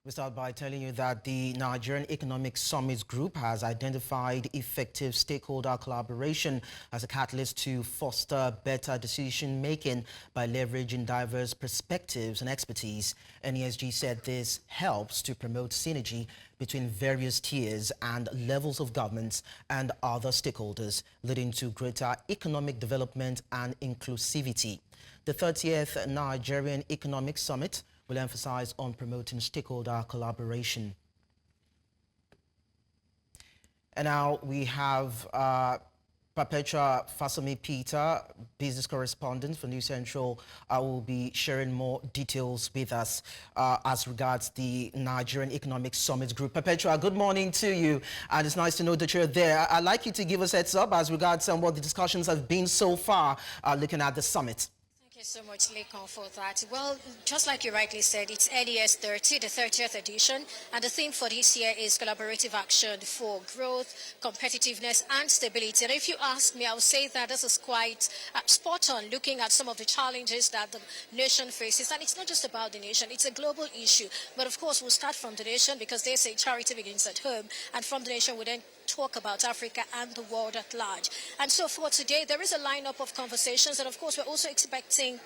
We start by telling you that the Nigerian Economic Summit Group has identified effective stakeholder collaboration as a catalyst to foster better decision-making by leveraging diverse perspectives and expertise. NESG said this helps to promote synergy between various tiers and levels of governments and other stakeholders, leading to greater economic development and inclusivity. The 30th Nigerian Economic Summit will emphasize on promoting stakeholder collaboration. And now we have Perpetua Fasami Peter, business correspondent for New Central, will be sharing more details with us as regards the Nigerian Economic Summit Group. Perpetua, good morning to you, and it's nice to know that you're there. I'd like you to give us a heads up as regards what the discussions have been so far looking at the summit. Thank you so much, Lekon, for that. Well, just like you rightly said, it's NES 30, the 30th edition, and the theme for this year is collaborative action for growth, competitiveness, and stability. And if you ask me, I would say that this is quite spot on, looking at some of the challenges that the nation faces. And it's not just about the nation, it's a global issue. But of course, we'll start from the nation because they say charity begins at home. And from the nation, we then talk about Africa and the world at large. And so for today, there is a lineup of conversations, and of course, we're also expecting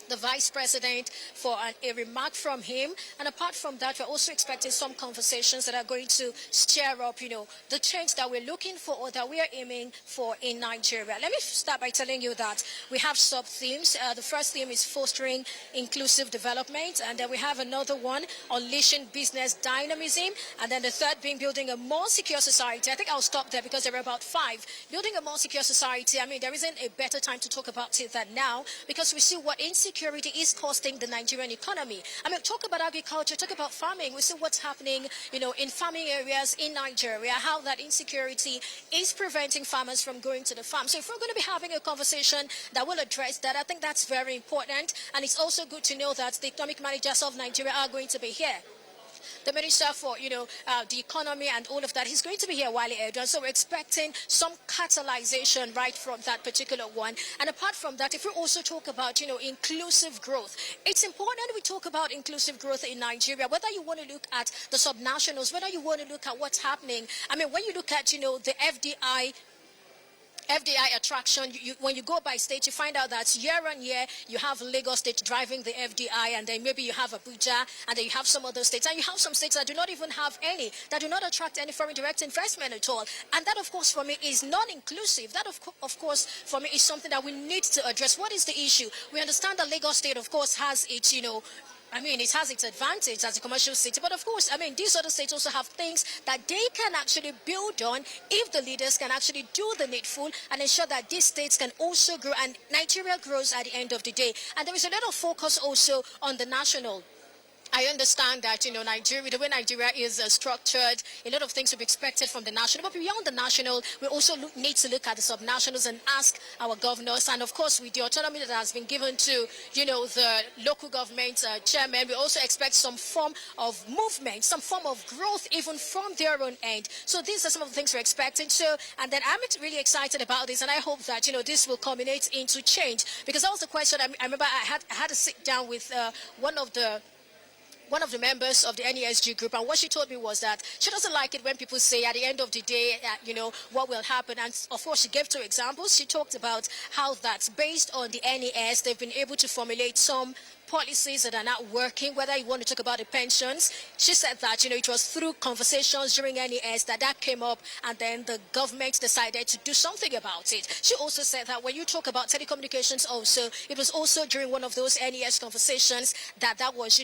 the Vice President for a remark from him. And apart from that, we're also expecting some conversations that are going to stir up, the change that we're looking for or that we are aiming for in Nigeria. Let me start by telling you that we have sub-themes. The first theme is fostering inclusive development. And then we have another one, unleashing business dynamism. And then the third being building a more secure society. I think I'll stop there because there are about 5. Building a more secure society, there isn't a better time to talk about it than now, because we see what insecurity is costing the Nigerian economy. Talk about agriculture, talk about farming. We see what's happening, in farming areas in Nigeria, how that insecurity is preventing farmers from going to the farm. So if we're going to be having a conversation that will address that, I think that's very important. And it's also good to know that the economic managers of Nigeria are going to be here. The Minister for, the economy and all of that, he's going to be here while Edward. So we're expecting some catalyzation right from that particular one. And apart from that, if we also talk about, inclusive growth, it's important we talk about inclusive growth in Nigeria, whether you want to look at the subnationals, whether you want to look at what's happening. When you look at, the FDI attraction, when you go by state, you find out that year on year, you have Lagos State driving the FDI, and then maybe you have Abuja, and then you have some other states, and you have some states that do not even have any, that do not attract any foreign direct investment at all. And that, of course, for me, is non-inclusive. That, of course, for me, is something that we need to address. What is the issue? We understand that Lagos State, of course, has its, it has its advantage as a commercial city, but of course, these other states also have things that they can actually build on if the leaders can actually do the needful and ensure that these states can also grow, and Nigeria grows at the end of the day. And there is a lot of focus also on the national. I understand that, Nigeria, the way Nigeria is structured, a lot of things will be expected from the national. But beyond the national, we also need to look at the subnationals and ask our governors. And, of course, with the autonomy that has been given to, the local government chairman, we also expect some form of movement, some form of growth, even from their own end. So these are some of the things we're expecting. And then I'm really excited about this. And I hope that, this will culminate into change. Because that was the question. I remember I had to sit down with one of the members of the NESG group, and what she told me was that she doesn't like it when people say at the end of the day, what will happen. And of course, she gave 2 examples. She talked about how that's based on the NES. They've been able to formulate some policies that are not working, whether you want to talk about the pensions. She said that, it was through conversations during NES that came up, and then the government decided to do something about it. She also said that when you talk about telecommunications also, it was also during one of those NES conversations that was,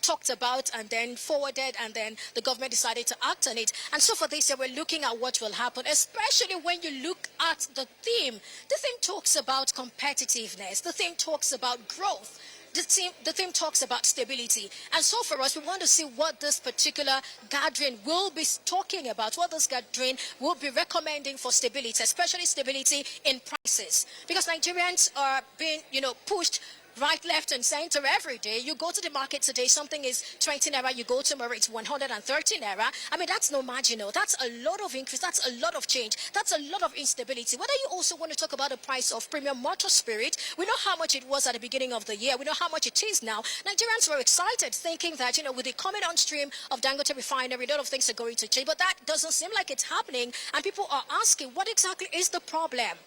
talked about and then forwarded, and then the government decided to act on it. And so for this year, we're looking at what will happen, especially when you look at the theme. The theme talks about competitiveness. The theme talks about growth. The theme talks about stability. And so for us, we want to see what this particular gathering will be talking about, what this gathering will be recommending for stability, especially stability in prices. Because Nigerians are being, pushed right, left, and center every day. You go to the market today, something is 20 naira. You go tomorrow, it's 130 naira. I mean, that's no marginal. That's a lot of increase. That's a lot of change. That's a lot of instability. Whether you also want to talk about the price of premium motor spirit, we know how much it was at the beginning of the year. We know how much it is now. Nigerians were excited, thinking that, with the coming on stream of Dangote refinery, a lot of things are going to change. But that doesn't seem like it's happening. And people are asking, what exactly is the problem?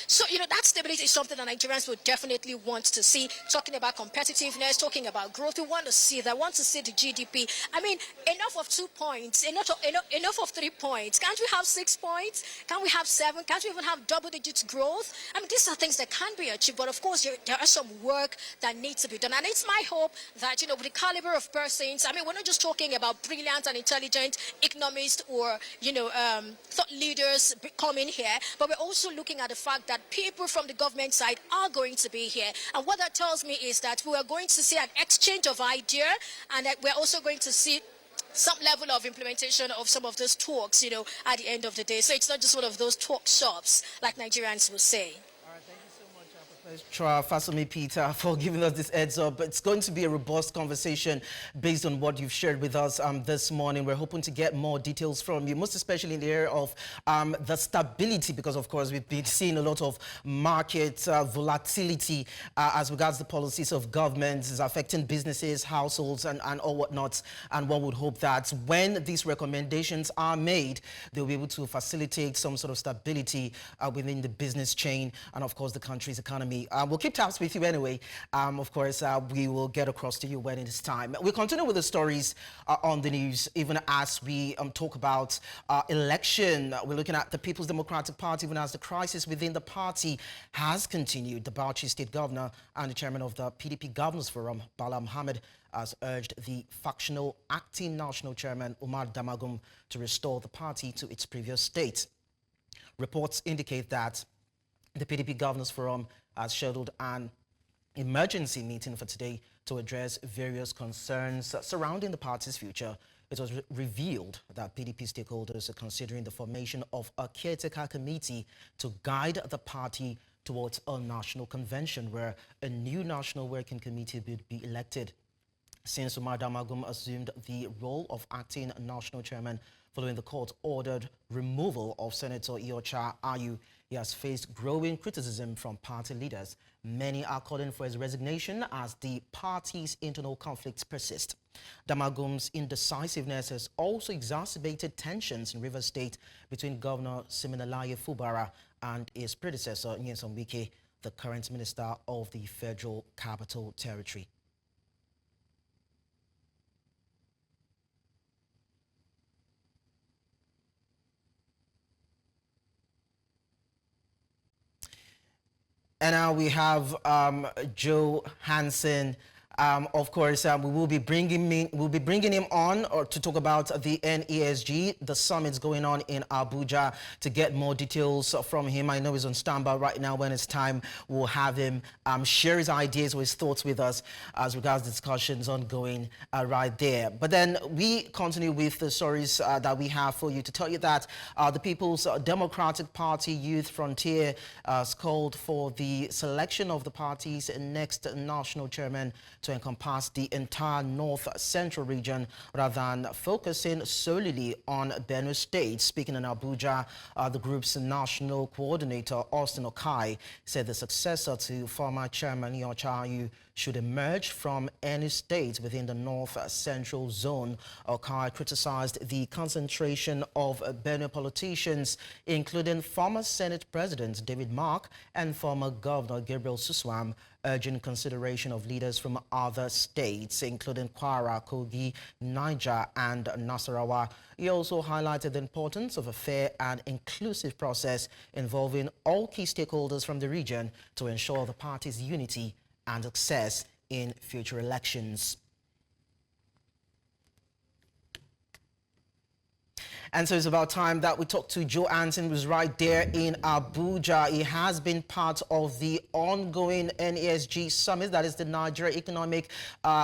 So, that stability is something that Nigerians would definitely want to see. Talking about competitiveness, talking about growth, we want to see that. Want to see the GDP. I mean, enough of 2 points, enough of 3 points. Can't we have 6 points? Can't we have 7? Can't we even have double-digit growth? I mean, these are things that can be achieved, but of course, there are some work that needs to be done. And it's my hope that, with the caliber of persons, I mean, we're not just talking about brilliant and intelligent economists or, thought leaders coming here, but we're also looking at the fact that people from the government side are going to be here. And what that tells me is that we are going to see an exchange of ideas, and that we're also going to see some level of implementation of some of those talks, at the end of the day. So it's not just one of those talk shops, like Nigerians will say. Fasumi Peter, for giving us this heads up. It's going to be a robust conversation based on what you've shared with us this morning. We're hoping to get more details from you, most especially in the area of the stability, because of course we've been seeing a lot of market volatility as regards the policies of governments is affecting businesses, households, and all whatnot. And one would hope that when these recommendations are made, they'll be able to facilitate some sort of stability within the business chain and of course the country's economy. We'll keep tabs with you anyway. Of course, we will get across to you when it is time. We'll continue with the stories on the news, even as we talk about election. We're looking at the People's Democratic Party, even as the crisis within the party has continued. The Bauchi State Governor and the chairman of the PDP Governors Forum, Bala Mohammed, has urged the factional acting national chairman, Umar Damagum, to restore the party to its previous state. Reports indicate that the PDP Governors Forum has scheduled an emergency meeting for today to address various concerns surrounding the party's future. It was revealed that PDP stakeholders are considering the formation of a caretaker committee to guide the party towards a national convention where a new national working committee would be elected. Since Umar Damagum assumed the role of acting national chairman following the court-ordered removal of Senator Iocha Ayu, he has faced growing criticism from party leaders. Many are calling for his resignation as the party's internal conflicts persist. Damagum's indecisiveness has also exacerbated tensions in Rivers State between Governor Siminalayi Fubara and his predecessor, Nyesom Wike, the current minister of the Federal Capital Territory. And now we have Joe Hansen. Of course, we will be bringing him on to talk about the NESG, the summits going on in Abuja, to get more details from him. I know he's on standby right now. When it's time, we'll have him share his ideas or his thoughts with us as regards discussions ongoing right there. But then we continue with the stories that we have for you to tell you that the People's Democratic Party Youth Frontier has called for the selection of the party's next national chairman to encompass the entire North Central region rather than focusing solely on Benue State. Speaking in Abuja, the group's national coordinator, Austin Okai, said the successor to former chairman Iocha Ayu should emerge from any state within the North Central zone. Okai criticized the concentration of Benue politicians, including former Senate President David Mark and former Governor Gabriel Suswam, urging consideration of leaders from other states, including Kwara, Kogi, Niger, and Nasarawa. He also highlighted the importance of a fair and inclusive process involving all key stakeholders from the region to ensure the party's unity and success in future elections. And so it's about time that we talk to Joe Hansen, who's right there in Abuja. He has been part of the ongoing NESG summit, that is the Nigerian Economic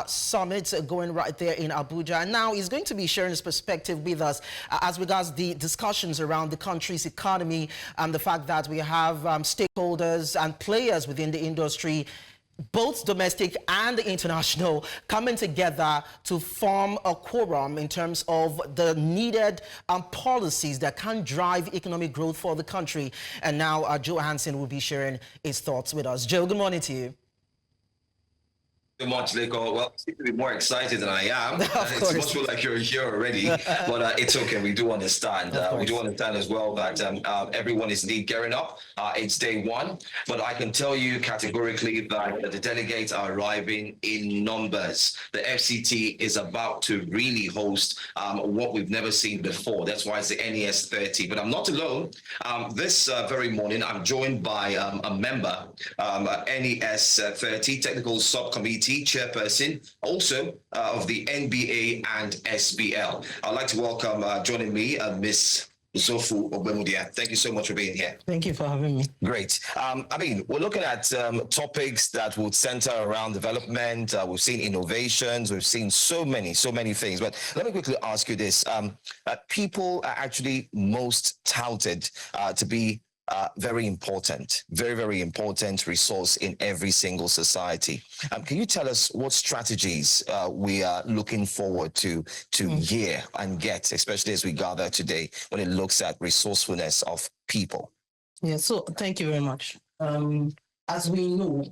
Summit, going right there in Abuja. And now he's going to be sharing his perspective with us as regards the discussions around the country's economy and the fact that we have stakeholders and players within the industry both domestic and international, coming together to form a quorum in terms of the needed policies that can drive economic growth for the country. And now Joe Hansen will be sharing his thoughts with us. Joe, good morning to you. Too much, Leko. Well, you seem to be more excited than I am. It's much more like you're here already, but it's okay. We do understand. We do understand as well that everyone is indeed gearing up. It's day one, but I can tell you categorically that the delegates are arriving in numbers. The FCT is about to really host what we've never seen before. That's why it's the NES 30. But I'm not alone. This very morning, I'm joined by a member, NES 30 Technical Subcommittee Chairperson, also of the NBA and SBL. I'd like to welcome, joining me, Ms. Zofu Ogbemudia. Thank you so much for being here. Thank you for having me. Great. We're looking at topics that would center around development. We've seen innovations. We've seen so many things. But let me quickly ask you this. People are actually most touted to be very important resource in every single society. Can you tell us what strategies we are looking forward to hear and get, especially as we gather today, when it looks at resourcefulness of people? Yeah, so thank you very much. As we know,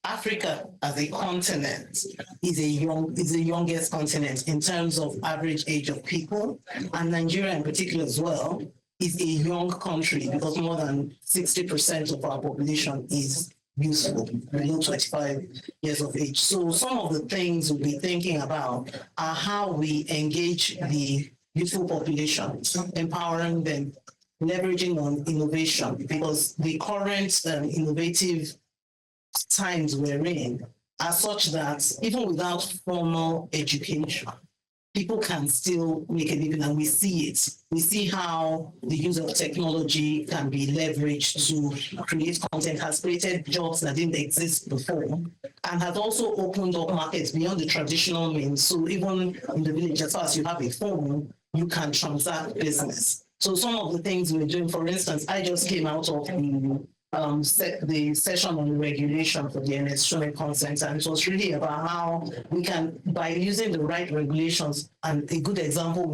Africa as a continent is the youngest continent in terms of average age of people, and Nigeria in particular as well is a young country because more than 60% of our population is youthful, below 25 years of age. So some of the things we'll be thinking about are how we engage the youthful population, empowering them, leveraging on innovation, because the current innovative times we're in are such that even without formal education, people can still make a living, and we see it. We see how the use of technology can be leveraged to create content, has created jobs that didn't exist before, and has also opened up markets beyond the traditional means. So even in the village, as far as you have a phone, you can transact business. So some of the things we're doing, for instance, I just came out of the session on regulation for the electronic consent, and it was really about how we can, by using the right regulations, and a good example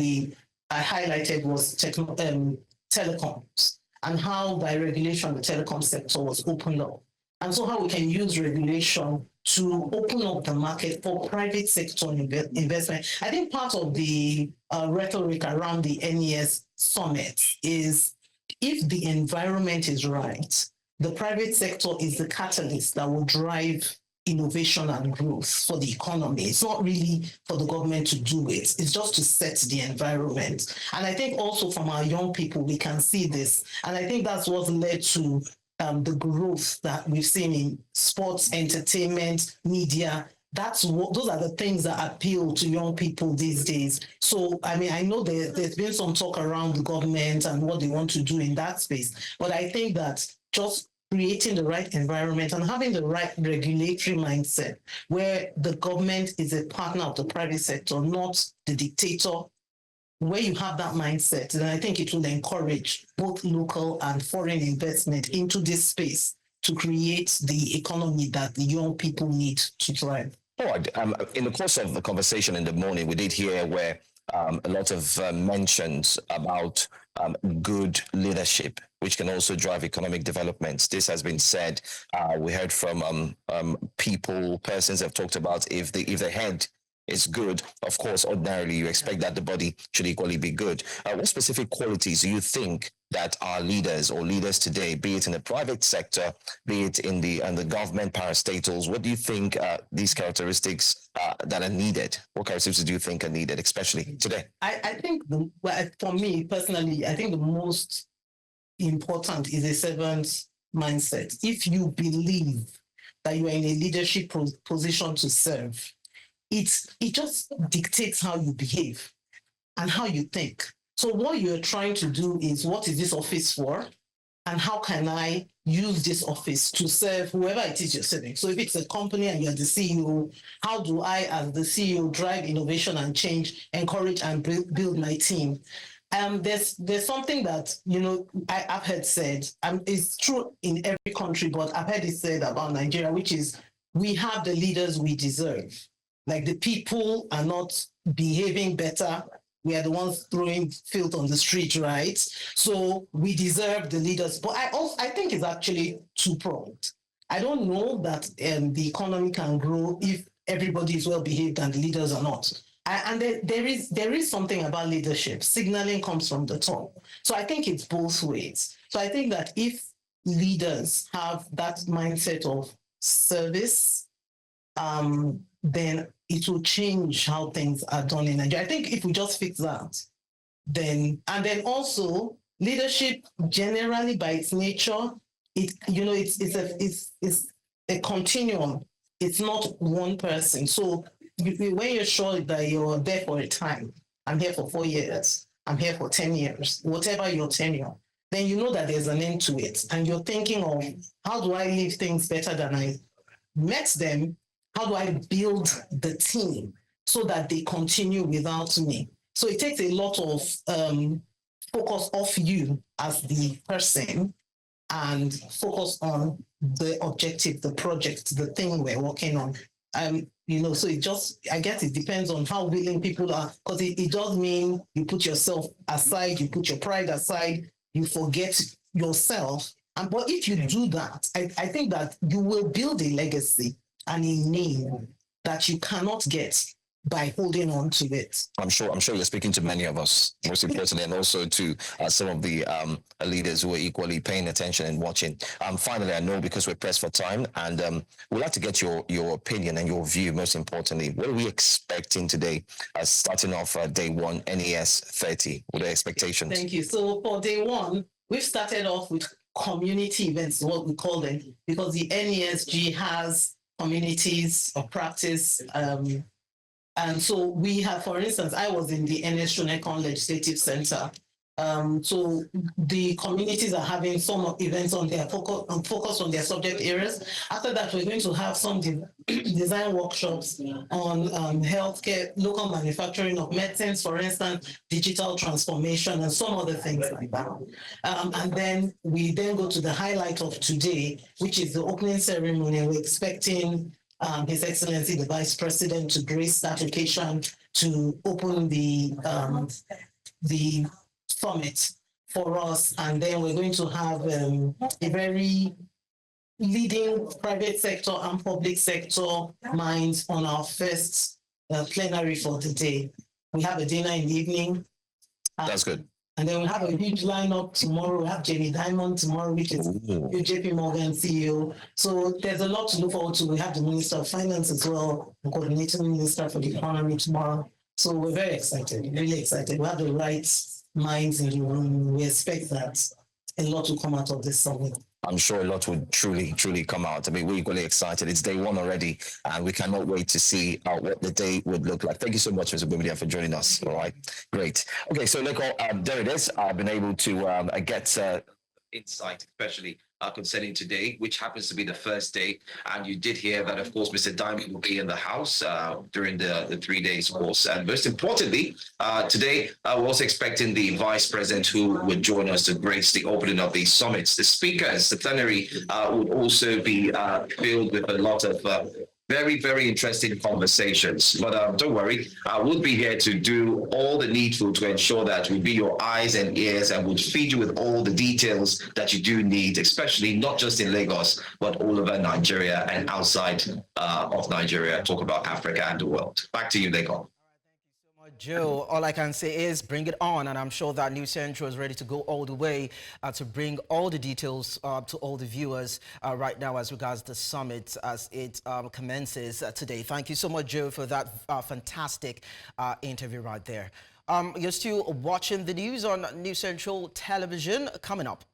I highlighted was telecoms, and how by regulation the telecom sector was opened up, and so how we can use regulation to open up the market for private sector investment. I think part of the rhetoric around the NES summit is, if the environment is right, the private sector is the catalyst that will drive innovation and growth for the economy. It's not really for the government to do it. It's just to set the environment. And I think also from our young people, we can see this. And I think that's what led to the growth that we've seen in sports, entertainment, media. Those are the things that appeal to young people these days. So, I mean, I know there's been some talk around the government and what they want to do in that space, but I think that just creating the right environment and having the right regulatory mindset where the government is a partner of the private sector, not the dictator, where you have that mindset, then I think it will encourage both local and foreign investment into this space to create the economy that the young people need to thrive. In the course of the conversation in the morning, we did hear where a lot of mentions about good leadership, which can also drive economic development. This has been said. We heard from persons have talked about if the head is good, of course, ordinarily you expect that the body should equally be good. What specific qualities do you think that our leaders or leaders today, be it in the private sector, be it in the government parastatals, what do you think these characteristics that are needed? What characteristics do you think are needed, especially today? I think, for me personally, I think the most important is a servant mindset. If you believe that you are in a leadership position to serve, it just dictates how you behave and how you think. So what you're trying to do is, what is this office for? And how can I use this office to serve whoever it is you're serving? So if it's a company and you're the CEO, how do I, as the CEO, drive innovation and change, encourage and build my team? There's something that, I've heard said, it's true in every country, but I've heard it said about Nigeria, which is we have the leaders we deserve. Like the people are not behaving better. We are the ones throwing filth on the street, right? So we deserve the leaders. But I think it's actually two-pronged. I don't know that the economy can grow if everybody is well behaved and the leaders are not. And there is something about leadership. Signaling comes from the top. So I think it's both ways. So I think that if leaders have that mindset of service, then it will change how things are done in Nigeria. I think if we just fix that, then also leadership generally by its nature, it's a continuum. It's not one person. So when you're sure that you're there for a time, I'm here for 4 years, I'm here for 10 years, whatever your tenure, then you know that there's an end to it. And you're thinking of, how do I leave things better than I met them? How do I build the team so that they continue without me? So it takes a lot of focus off you as the person and focus on the objective, the project, the thing we're working on. So it just, I guess it depends on how willing people are, because it does mean you put yourself aside, you put your pride aside, you forget yourself. But if you do that, I think that you will build a legacy and a name that you cannot get by holding on to it. I'm sure you're speaking to many of us, most importantly, and also to some of the leaders who are equally paying attention and watching. Finally, I know because we're pressed for time, and we'd like to get your opinion and your view, most importantly. What are we expecting today, starting off day one, NES 30? What are the expectations? Thank you. So for day one, we've started off with community events, what we call them, because the NESG has communities of practice. And so we have, for instance, I was in the Nigerian Legislative Center. So the communities are having some events on their focus on their subject areas. After that, we're going to have some design workshops on healthcare, local manufacturing of medicines, for instance, digital transformation, and some other things like that. And then we go to the highlight of today, which is the opening ceremony. We're expecting His Excellency, the Vice President, to grace that occasion to open the summit for us. And then we're going to have a very leading private sector and public sector minds on our first plenary for the day. We have a dinner in the evening. That's good. And then we have a huge lineup tomorrow. We have Jamie Dimon tomorrow, which is JP Morgan CEO. So there's a lot to look forward to. We have the Minister of Finance as well, the Coordinator Minister for the Economy tomorrow. So we're very excited, really excited. We have the right minds in the room. We expect that a lot will come out of this summit. I'm sure a lot would truly come out. I mean, we're equally excited. It's day one already, and we cannot wait to see what the day would look like. Thank you so much, Mr. Bumidia, for joining us. All right, great. Okay, so look, there it is. I've been able to get insight, especially concerning today, which happens to be the first day. And you did hear that, of course, Mr. Diamond will be in the house during the 3 days course. And most importantly, today, we're also expecting the Vice President who would join us to grace the opening of the summits. The speakers, the plenary, would also be filled with a lot of very, very interesting conversations. But don't worry, we'll be here to do all the needful to ensure that we'll be your eyes and ears and we'll feed you with all the details that you do need, especially not just in Lagos, but all over Nigeria and outside of Nigeria. Talk about Africa and the world. Back to you, Lagos. Joe, all I can say is bring it on, and I'm sure that News Central is ready to go all the way to bring all the details to all the viewers right now as regards the summit as it commences today. Thank you so much, Joe, for that fantastic interview right there. You're still watching the news on News Central Television. Coming up.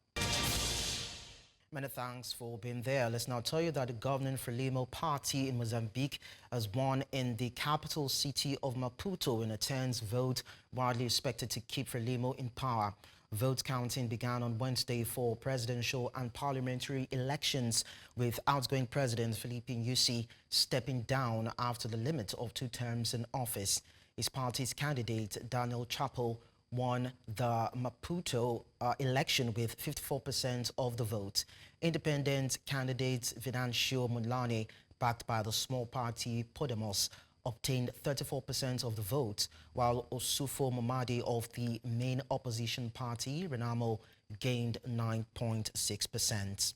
Many thanks for being there. Let's now tell you that the governing Frelimo party in Mozambique has won in the capital city of Maputo in a tense vote widely expected to keep Frelimo in power. Vote counting began on Wednesday for presidential and parliamentary elections, with outgoing President Felipe Nyusi stepping down after the limit of 2 terms in office. His party's candidate, Daniel Chapo, won the Maputo election with 54% of the vote. Independent candidate Venancio Mulane backed by the small party Podemos, obtained 34% of the vote, while Osufo Mamadi of the main opposition party, Renamo, gained 9.6%.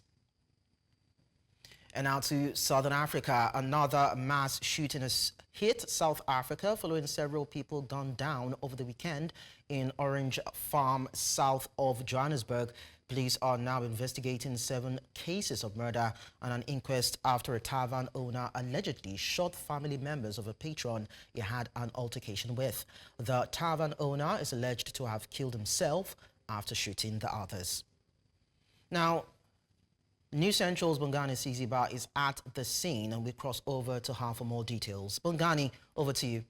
And now to Southern Africa. Another mass shooting has hit South Africa following several people gunned down over the weekend in Orange Farm, south of Johannesburg. Police are now investigating 7 cases of murder and an inquest after a tavern owner allegedly shot family members of a patron he had an altercation with. The tavern owner is alleged to have killed himself after shooting the others. Now, News Central's Bongani Siziba is at the scene, and we cross over to her for more details. Bongani, over to you.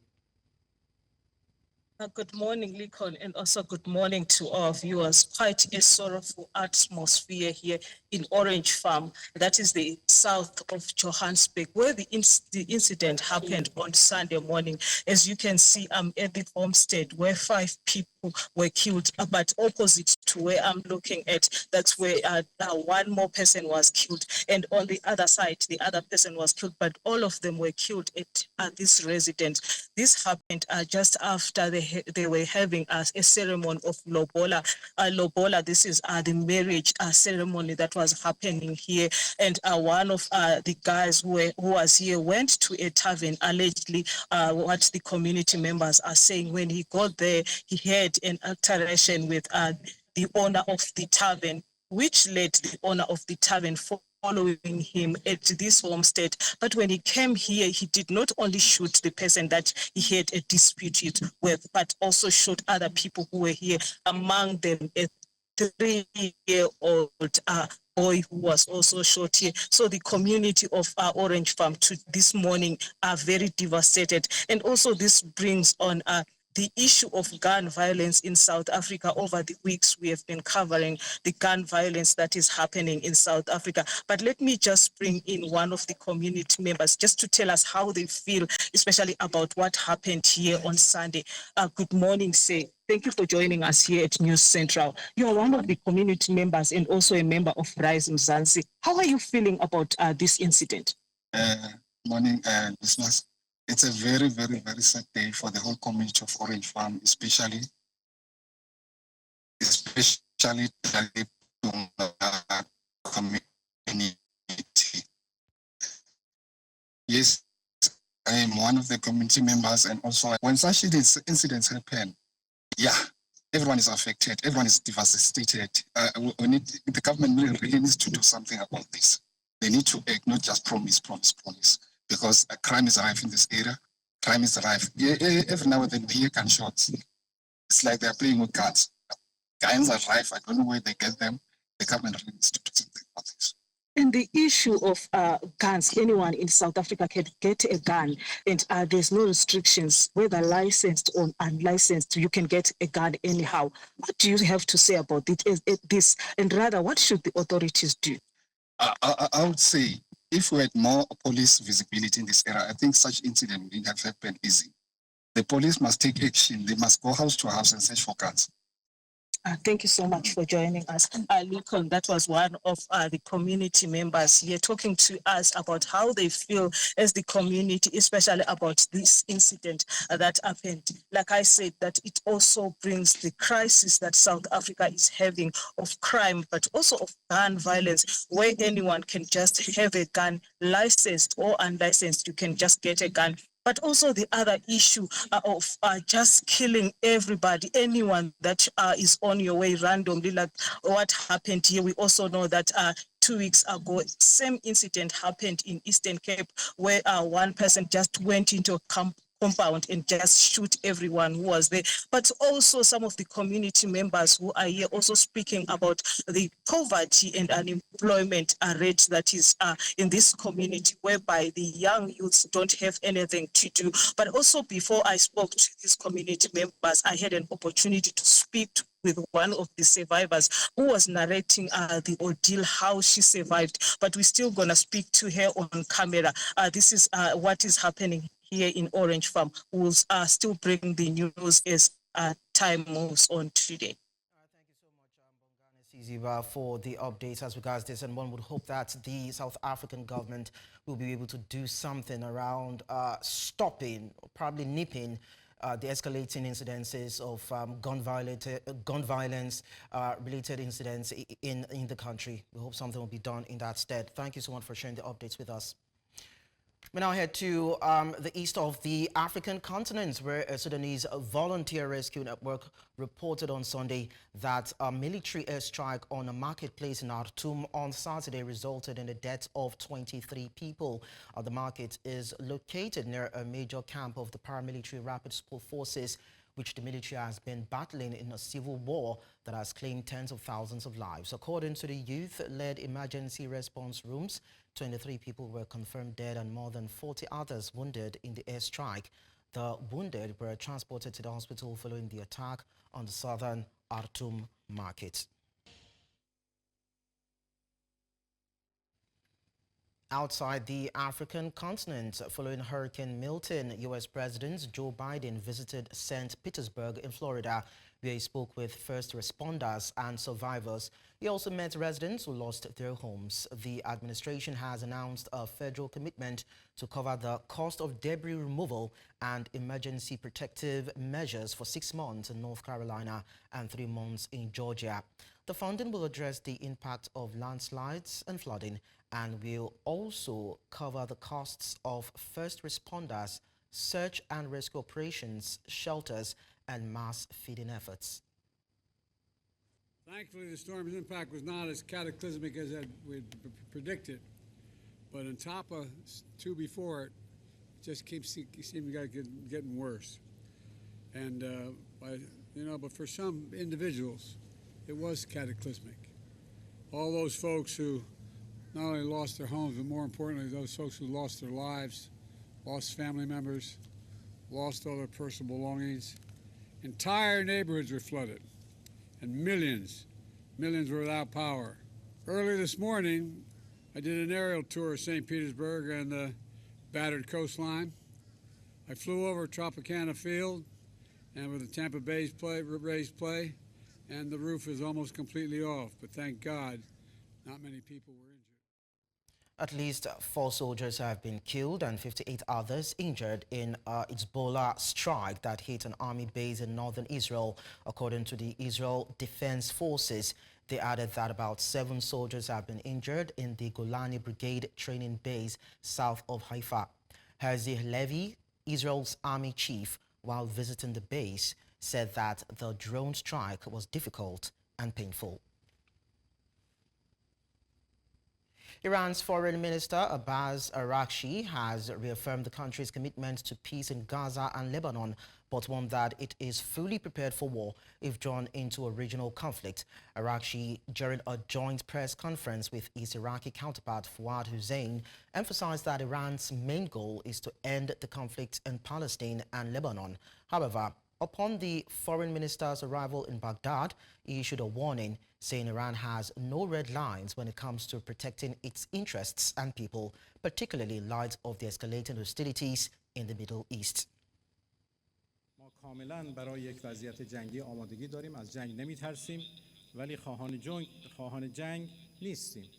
Good morning, Lincoln, and also good morning to our viewers. Quite a sorrowful atmosphere here in Orange Farm, that is the south of Johannesburg, where the incident happened on Sunday morning. As you can see, I'm at the homestead where 5 people were killed, but opposite to where I'm looking at, that's where one more person was killed, and on the other side, the other person was killed, but all of them were killed at this residence. This happened just after they were having a ceremony of Lobola. Lobola, this is the marriage ceremony that was happening here, and one of the guys who was here went to a tavern, allegedly what the community members are saying. When he got there, he had an altercation with the owner of the tavern, which led the owner of the tavern following him at this homestead. But when he came here, he did not only shoot the person that he had a dispute with, but also shot other people who were here, among them a 3-year-old boy who was also shot here. So the community of Orange Farm to this morning are very devastated. And also this brings on the issue of gun violence in South Africa. Over the weeks, we have been covering the gun violence that is happening in South Africa. But let me just bring in one of the community members just to tell us how they feel, especially about what happened here on Sunday. Good morning, sir. Thank you for joining us here at News Central. You are one of the community members and also a member of Rise Mzansi. How are you feeling about this incident? Morning, listeners. It's a very, very, very sad day for the whole community of Orange Farm, especially the community. Yes, I am one of the community members, and also when such incidents happen, yeah, everyone is affected, everyone is devastated. The government really needs to do something about this. They need to act, not just promise, because crime is rife in this area. Crime is rife. Every now and then we hear gunshots. It's like they're playing with guns. Guns are rife. I don't know where they get them. The government really needs to do something about this. And the issue of guns, anyone in South Africa can get a gun, and there's no restrictions, whether licensed or unlicensed, you can get a gun anyhow. What do you have to say about this? And rather, what should the authorities do? I would say, if we had more police visibility in this area, I think such incident wouldn't have happened easy. The police must take action. They must go house to house and search for guns. Thank you so much for joining us. Lincoln, that was one of the community members here talking to us about how they feel as the community, especially about this incident that happened. Like I said, that it also brings the crisis that South Africa is having of crime, but also of gun violence, where anyone can just have a gun, licensed or unlicensed, you can just get a gun. But also the other issue of just killing everybody, anyone that is on your way randomly, like what happened here. We also know that 2 weeks ago, same incident happened in Eastern Cape, where one person just went into a compound and just shoot everyone who was there. But also some of the community members who are here also speaking about the poverty and unemployment rate that is in this community, whereby the young youths don't have anything to do. But also before I spoke to these community members, I had an opportunity to speak with one of the survivors who was narrating the ordeal, how she survived. But we're still going to speak to her on camera. This is what is happening here in Orange Farm. We'll still bring the news as time moves on today. Thank you so much, Bongani Ziba, for the updates as regards this, and one would hope that the South African government will be able to do something around stopping, probably nipping the escalating incidences of gun violence related incidents in the country. We hope something will be done in that stead. Thank you so much for sharing the updates with us. We now head to the east of the African continent, where a Sudanese volunteer rescue network reported on Sunday that a military airstrike on a marketplace in Khartoum on Saturday resulted in the death of 23 people. The market is located near a major camp of the paramilitary Rapid Support Forces, which the military has been battling in a civil war that has claimed tens of thousands of lives. According to the youth-led emergency response rooms, 23 people were confirmed dead and more than 40 others wounded in the airstrike. The wounded were transported to the hospital following the attack on the southern Khartoum market. Outside the African continent, following Hurricane Milton, U.S. President Joe Biden visited St. Petersburg in Florida, where he spoke with first responders and survivors. He also met residents who lost their homes. The administration has announced a federal commitment to cover the cost of debris removal and emergency protective measures for 6 months in North Carolina and 3 months in Georgia. The funding will address the impact of landslides and flooding and will also cover the costs of first responders, search and rescue operations, shelters, and mass feeding efforts. Thankfully, the storm's impact was not as cataclysmic as we'd predicted, but on top of 2 before it, just keeps seeming to getting worse. And but for some individuals, it was cataclysmic. All those folks who not only lost their homes, but more importantly, those folks who lost their lives, lost family members, lost all their personal belongings. Entire neighborhoods were flooded, and millions were without power. Early this morning, I did an aerial tour of St. Petersburg and the battered coastline. I flew over Tropicana Field and with the Tampa Bay raised play, and the roof is almost completely off, but thank God, not many people were injured. At least 4 soldiers have been killed and 58 others injured in a Hezbollah strike that hit an army base in northern Israel, according to the Israel Defense Forces. They added that about 7 soldiers have been injured in the Golani Brigade training base south of Haifa. Herzi Levi, Israel's army chief, while visiting the base, said that the drone strike was difficult and painful. Iran's Foreign Minister Abbas Araghchi has reaffirmed the country's commitment to peace in Gaza and Lebanon, but warned that it is fully prepared for war if drawn into a regional conflict. Araghchi, during a joint press conference with his Iraqi counterpart Fuad Hussein, emphasized that Iran's main goal is to end the conflict in Palestine and Lebanon. However, upon the foreign minister's arrival in Baghdad, he issued a warning, saying Iran has no red lines when it comes to protecting its interests and people, particularly in light of the escalating hostilities in the Middle East. ما کاملا برای یک وضعیت جنگی آمادگی داریم، از جنگ نمی‌ترسیم، ولی خواهان جنگ نیستیم.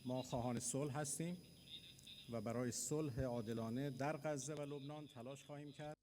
ما خواهان صلح هستیم و برای صلح عادلانه در غزه و لبنان تلاش خواهیم کرد.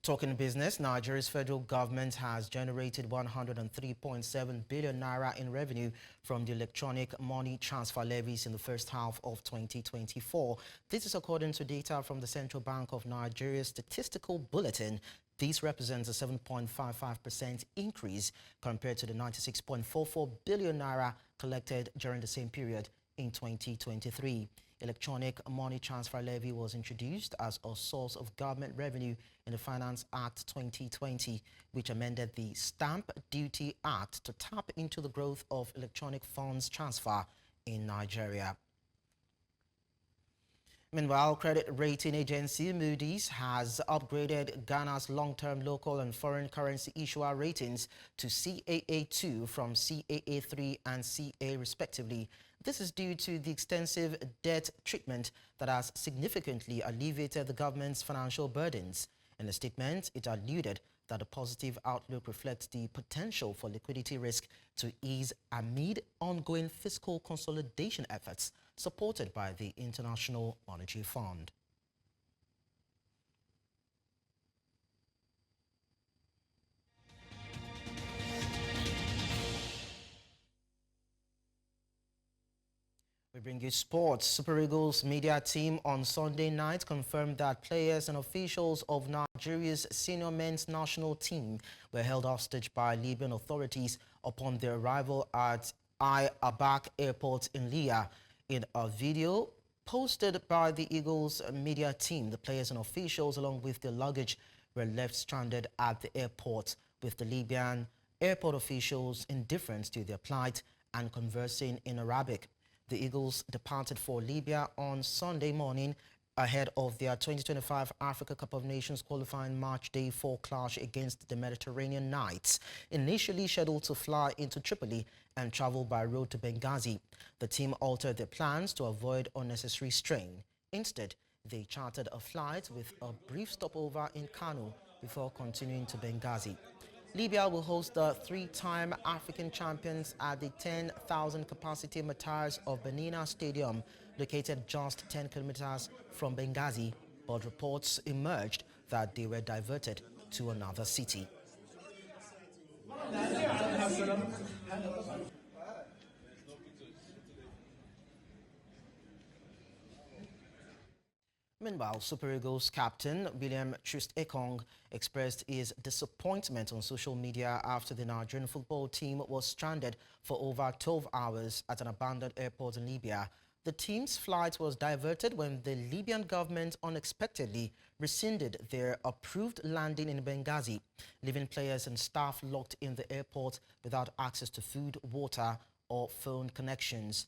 Talking business, Nigeria's federal government has generated 103.7 billion naira in revenue from the electronic money transfer levies in the first half of 2024. This is according to data from the Central Bank of Nigeria's Statistical Bulletin. This represents a 7.55% increase compared to the 96.44 billion naira collected during the same period in 2023. Electronic money transfer levy was introduced as a source of government revenue in the Finance Act 2020, which amended the Stamp Duty Act to tap into the growth of electronic funds transfer in Nigeria. Meanwhile, credit rating agency Moody's has upgraded Ghana's long-term local and foreign currency issuer ratings to CAA2 from CAA3 and CA respectively. This is due to the extensive debt treatment that has significantly alleviated the government's financial burdens. In a statement, it alluded that the positive outlook reflects the potential for liquidity risk to ease amid ongoing fiscal consolidation efforts supported by the International Monetary Fund. We bring you sports. Super Eagles media team on Sunday night confirmed that players and officials of Nigeria's senior men's national team were held hostage by Libyan authorities upon their arrival at Abak Airport in Leah. In a video posted by the Eagles media team, the players and officials, along with their luggage, were left stranded at the airport, with the Libyan airport officials indifferent to their plight and conversing in Arabic. The Eagles departed for Libya on Sunday morning ahead of their 2025 Africa Cup of Nations qualifying March Day 4 clash against the Mediterranean Knights, initially scheduled to fly into Tripoli and travel by road to Benghazi. The team altered their plans to avoid unnecessary strain. Instead, they chartered a flight with a brief stopover in Kano before continuing to Benghazi. Libya will host the three-time African champions at the 10,000 capacity Matthias of Benue Stadium, located just 10 kilometers from Benghazi, but reports emerged that they were diverted to another city. Meanwhile, Super Eagles captain William Ekong expressed his disappointment on social media after the Nigerian football team was stranded for over 12 hours at an abandoned airport in Libya. The team's flight was diverted when the Libyan government unexpectedly rescinded their approved landing in Benghazi, leaving players and staff locked in the airport without access to food, water, or phone connections.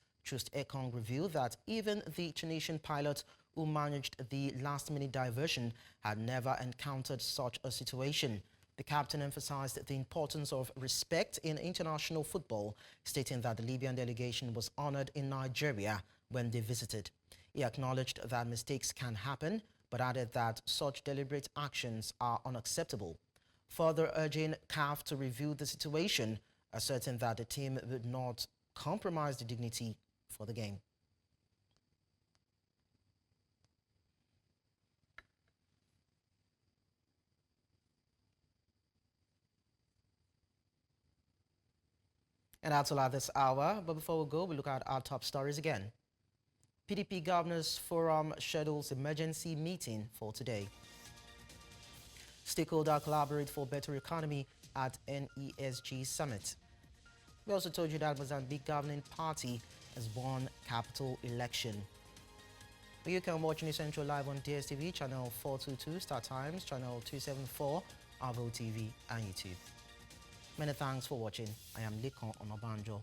Ekong revealed that even the Tunisian pilot who managed the last-minute diversion had never encountered such a situation. The captain emphasized the importance of respect in international football, stating that the Libyan delegation was honored in Nigeria when they visited. He acknowledged that mistakes can happen, but added that such deliberate actions are unacceptable, further urging CAF to review the situation, asserting that the team would not compromise the dignity for the game. And that's all at this hour. But before we go, we look at our top stories again. PDP Governors Forum schedules emergency meeting for today. Stakeholder collaborate for better economy at NESG Summit. We also told you that Mozambique governing party has won capital election. You can watch News Central live on DSTV, channel 422, Star Times, channel 274, Avo TV, and YouTube. Many thanks for watching. I am Likon Onobanjo.